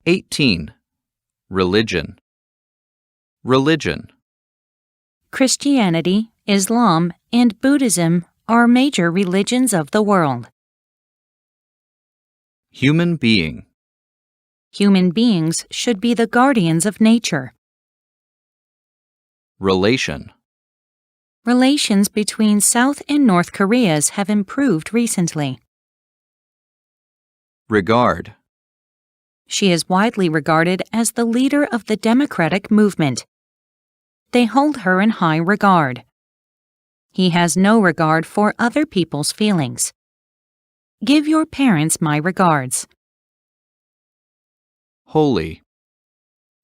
18. Religion. Religion. Christianity, Islam, and Buddhism are major religions of the world. Human being. Human beings should be the guardians of nature. Relation. Relations between South and North Koreas have improved recently. Regard. She is widely regarded as the leader of the democratic movement. They hold her in high regard. He has no regard for other people's feelings. Give your parents my regards. Holy.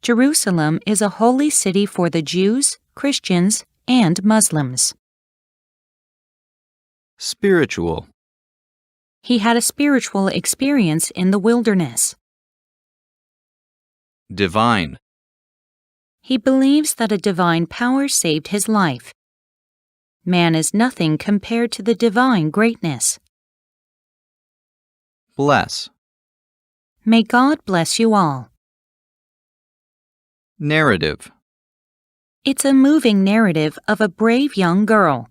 Jerusalem is a holy city for the Jews, Christians, and Muslims. Spiritual. He had a spiritual experience in the wilderness. Divine. He believes that a divine power saved his life. Man is nothing compared to the divine greatness. Bless. May God bless you all. Narrative. It's a moving narrative of a brave young girl.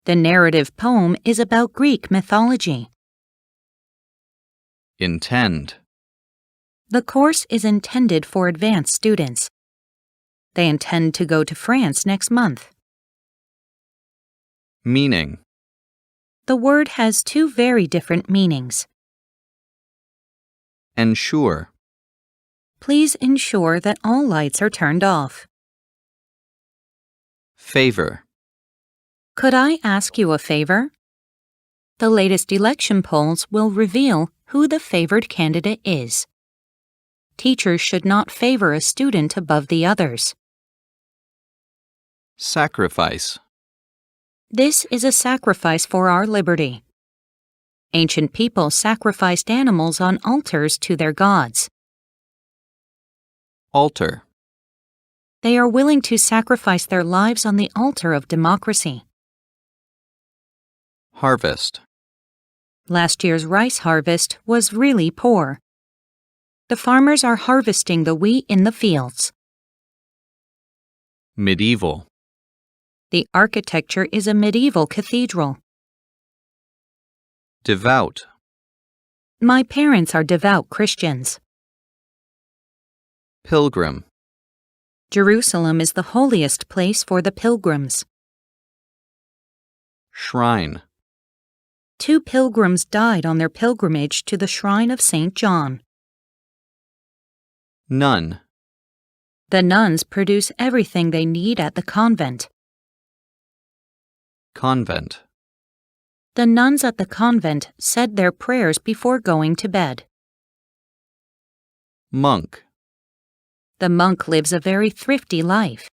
The narrative poem is about Greek mythology. Intend. The course is intended for advanced students. They intend to go to France next month. Meaning. The word has two very different meanings. Ensure. Please ensure that all lights are turned off. Favor. Could I ask you a favor? The latest election polls will reveal who the favored candidate is. Teachers should not favor a student above the others. Sacrifice. This is a sacrifice for our liberty. Ancient people sacrificed animals on altars to their gods. Altar. They are willing to sacrifice their lives on the altar of democracy. Harvest. Last year's rice harvest was really poor. The farmers are harvesting the wheat in the fields. Medieval. The architecture is a medieval cathedral. Devout. My parents are devout Christians. Pilgrim. Jerusalem is the holiest place for the pilgrims. Shrine. 2 pilgrims died on their pilgrimage to the shrine of St. John. Nun. The nuns produce everything they need at the convent. Convent. The nuns at the convent said their prayers before going to bed. Monk. The monk lives a very thrifty life.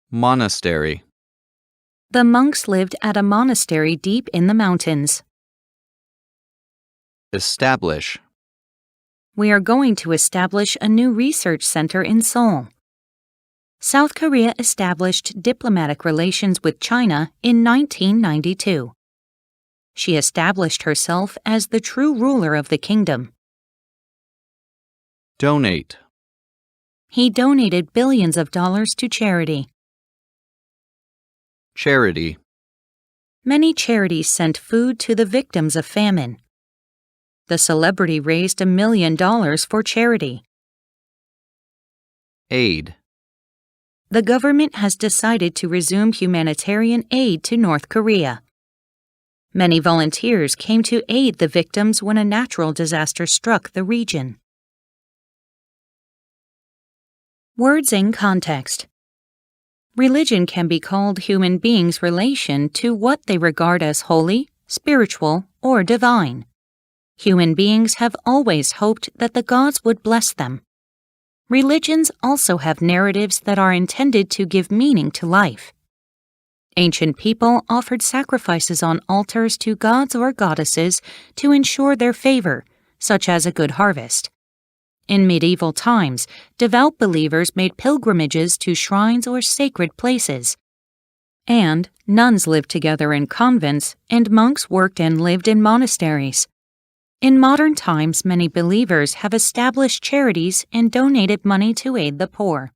Monastery. The monks lived at a monastery deep in the mountains. Establish. We are going to establish a new research center in Seoul. South Korea established diplomatic relations with China in 1992. She established herself as the true ruler of the kingdom. Donate. He donated billions of dollars to charity. Charity. Many charities sent food to the victims of famine. The celebrity raised $1 million for charity. Aid. The government has decided to resume humanitarian aid to North Korea. Many volunteers came to aid the victims when a natural disaster struck the region. Words in context. Religion can be called human beings' relation to what they regard as holy, spiritual, or divine. Human beings have always hoped that the gods would bless them. Religions also have narratives that are intended to give meaning to life. Ancient people offered sacrifices on altars to gods or goddesses to ensure their favor, such as a good harvest. In medieval times, devout believers made pilgrimages to shrines or sacred places. And nuns lived together in convents, and monks worked and lived in monasteries. In modern times, many believers have established charities and donated money to aid the poor.